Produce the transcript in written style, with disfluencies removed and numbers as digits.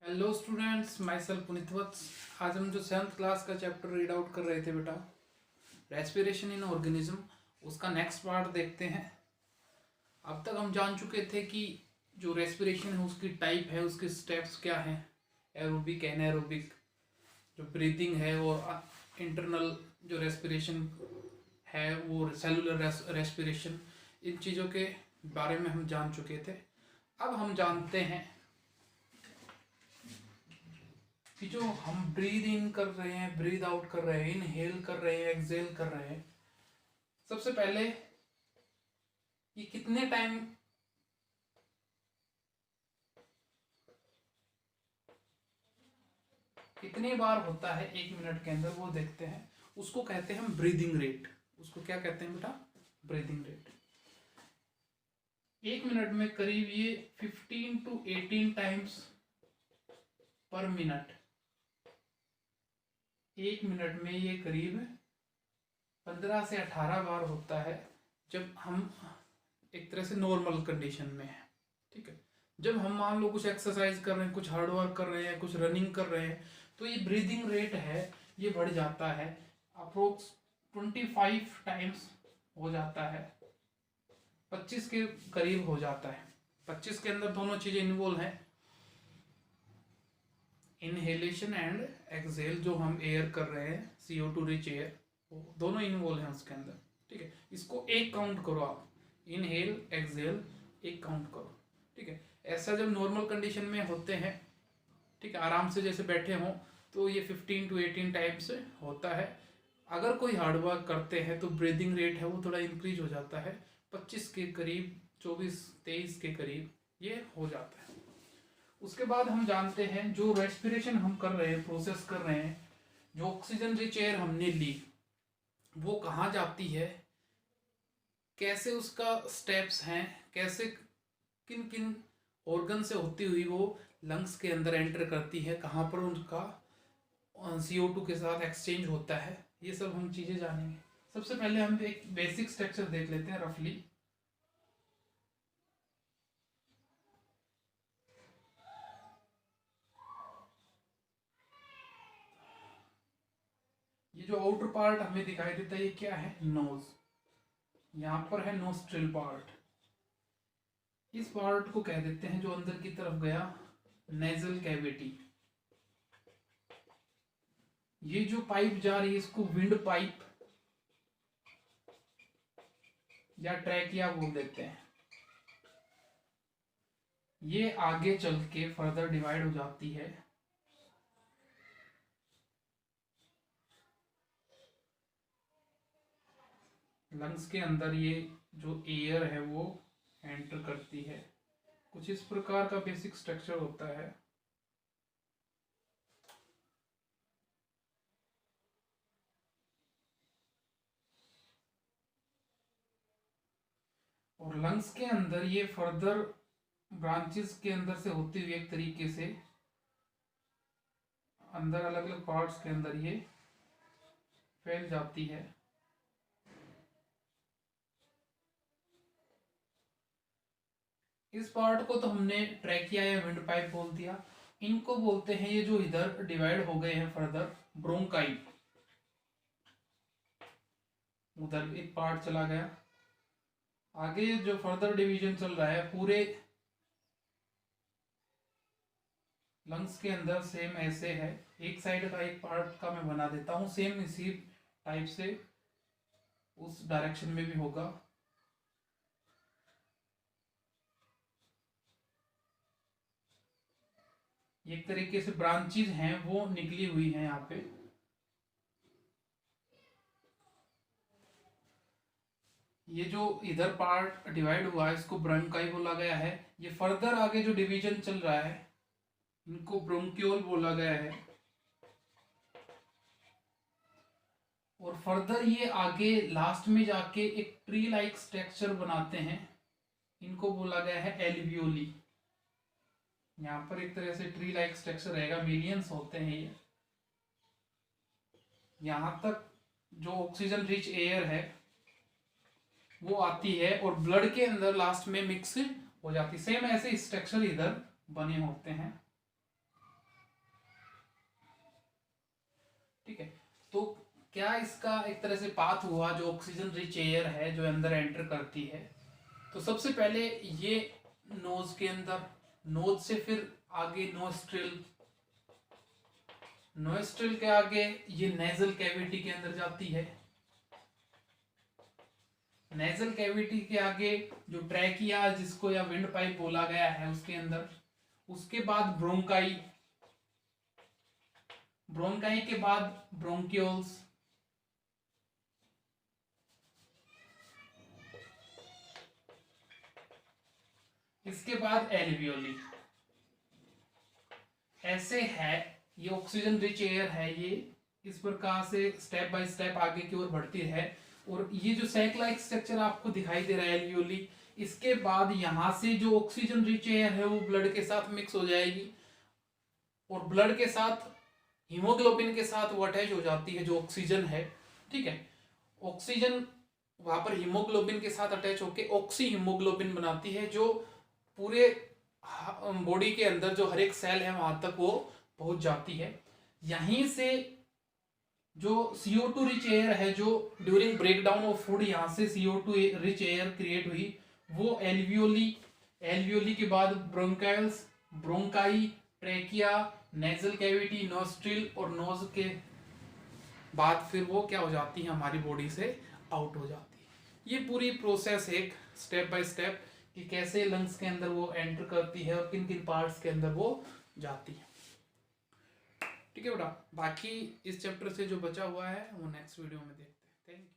Hello students, myself Puneet Vats. आज हम जो 7th क्लास का चैप्टर रीड आउट कर रहे थे बेटा, रेस्पिरेशन इन ऑर्गेनिज्म, उसका नेक्स्ट पार्ट देखते हैं। अब तक हम जान चुके थे कि जो रेस्पिरेशन है उसकी टाइप है, उसके स्टेप्स क्या हैं, एरोबिक, एनाएरोबिक, जो ब्रीदिंग है, और इंटरनल जो रेस्पिरेशन है वो सेलुलर रेस्पिरेशन, इन चीज़ों के बारे में हम जान चुके थे। अब हम जानते हैं कि जो हम ब्रीद इन कर रहे हैं, ब्रीद आउट कर रहे हैं, इनहेल कर रहे हैं, एक्सहेल कर रहे हैं, सबसे पहले ये कितने टाइम कितनी बार होता है 1 मिनट के अंदर, वो देखते हैं। उसको कहते हैं हम ब्रीदिंग रेट। उसको क्या कहते हैं बेटा? Breathing rate. 1 मिनट में करीब ये 15 to 18 टाइम्स पर मिनट। 1 मिनट में ये करीब 15 से 18 बार होता है, जब हम एक तरह से नॉर्मल कंडीशन में है। ठीक है, जब हम मान लो कुछ एक्सरसाइज कर रहे हैं, कुछ हार्ड वर्क कर रहे हैं, कुछ रनिंग कर रहे हैं, तो ये ब्रीदिंग रेट है, ये बढ़ जाता है, अप्रोक्स 25 टाइम्स हो जाता है, 25 के करीब हो जाता है। 25 के अंदर दोनों चीजें इन्वॉल्व हैं, इनहेलेशन एंड एक्सहेल, जो हम एयर कर रहे हैं, CO2 रिच एयर, वो दोनों इन्वॉल्व हैं उसके अंदर। ठीक है, इसको एक काउंट करो आप, इनहेल एक्सहेल एक काउंट करो। ठीक है, ऐसा जब नॉर्मल कंडीशन में होते हैं, ठीक है, आराम से जैसे बैठे हों, तो ये 15 to 18 टाइम्स होता है। अगर कोई हार्ड वर्क करते हैं तो ब्रीदिंग रेट है वो थोड़ा इंक्रीज हो जाता है, 25 के करीब, 24-23 के करीब ये हो जाता है। उसके बाद हम जानते हैं जो रेस्पिरेशन हम कर रहे हैं, प्रोसेस कर रहे हैं, जो ऑक्सीजन रिच एयर हमने ली, वो कहाँ जाती है, कैसे उसका स्टेप्स हैं, कैसे किन किन ऑर्गन से होती हुई वो लंग्स के अंदर एंटर करती है, कहाँ पर उनका CO2 के साथ एक्सचेंज होता है, ये सब हम चीज़ें जानेंगे। सबसे पहले हम एक बेसिक स्ट्रक्चर देख लेते हैं रफली। ये जो आउटर पार्ट हमें दिखाई देता है, ये क्या है? नोज। यहाँ पर है नोस्ट्रिल पार्ट। इस पार्ट को कह देते हैं, जो अंदर की तरफ गया, नेजल कैविटी। ये जो पाइप जा रही है, इसको विंड पाइप या ट्रैकिया बोल देते हैं। ये आगे चल के फर्दर डिवाइड हो जाती है लंग्स के अंदर। ये जो एयर है वो एंटर करती है। कुछ इस प्रकार का बेसिक स्ट्रक्चर होता है। और लंग्स के अंदर ये फर्दर ब्रांचेस के अंदर से होती हुई एक तरीके से अंदर अलग अलग पार्ट्स के अंदर ये फैल जाती है। इस पार्ट को तो हमने ट्रैकिया या विंड पाइप बोल दिया। इनको बोलते हैं, ये जो इधर डिवाइड हो गए हैं फर्दर, ब्रोंकाई। उधर एक पार्ट चला गया, आगे जो फर्दर डिवीजन चल रहा है पूरे लंग्स के अंदर सेम ऐसे है। एक साइड का एक पार्ट का मैं बना देता हूँ, सेम इसी टाइप से उस डायरेक्शन में भी होगा। एक तरीके से ब्रांचेस हैं वो निकली हुई हैं यहाँ पे। ये जो इधर पार्ट डिवाइड हुआ है, इसको ब्रोंकाई बोला गया है। ये फर्दर आगे जो डिवीजन चल रहा है, इनको ब्रोंक्यूल बोला गया है। और फर्दर ये आगे लास्ट में जाके एक ट्री लाइक स्ट्रक्चर बनाते हैं, इनको बोला गया है एल्वियोली। यहाँ पर एक तरह से ट्री लाइक स्ट्रक्चर रहेगा, मिलियंस होते हैं ये। यहाँ तक जो ऑक्सीजन रिच एयर है वो आती है और ब्लड के अंदर लास्ट में मिक्स हो जाती है। सेम ऐसे स्ट्रक्चर इधर बने होते हैं। क्या इसका एक तरह से पाथ हुआ जो ऑक्सीजन रिच एयर है जो अंदर एंटर करती है। तो सबसे पहले ये नोज के अंदर, नोज से फिर आगे नोस्ट्रिल, नोस्ट्रिल के आगे ये नेजल कैविटी के अंदर जाती है, नेजल कैविटी के आगे जो ट्रैकिया जिसको या विंड पाइप बोला गया है उसके अंदर, उसके बाद ब्रोंकाई, ब्रोंकाई के बाद ब्रोंक्यूल्स, इसके बाद एल्वियोली। ऐसे है, ये ऑक्सीजन रिच एयर है, ये इस प्रकार से स्टेप बाय स्टेप आगे की ओर बढ़ती है। और ये जो सैक लाइक स्ट्रक्चर आपको दिखाई दे रहा है एल्वियोली, इसके बाद यहां से जो ऑक्सीजन रिच एयर है वो ब्लड के साथ मिक्स हो जाएगी और ब्लड के साथ हीमोग्लोबिन के साथ वो अटैच हो जाती है जो ऑक्सीजन है, ठीक है। ऑक्सीजन वहां पर हीमोग्लोबिन के साथ अटैच होकर ऑक्सी हीमोग्लोबिन बनाती है जो पूरे बॉडी के अंदर जो हर एक सेल है वहां तक वो पहुंच जाती है। यहीं से जो CO2 रिच एयर है जो ड्यूरिंग ब्रेकडाउन ऑफ फूड यहां से CO2 रिच एयर क्रिएट हुई, वो एल्वियोली, एल्वियोली के बाद bronchioles, bronchi, trachea, nasal cavity, nostril और नोज के बाद फिर वो क्या हो जाती है, हमारी बॉडी से आउट हो जाती है। ये पूरी प्रोसेस एक स्टेप बाय स्टेप कि कैसे लंग्स के अंदर वो एंटर करती है और किन किन पार्ट्स के अंदर वो जाती है, ठीक है बेटा। बाकी इस चैप्टर से जो बचा हुआ है वो नेक्स्ट वीडियो में देखते हैं। Thank you.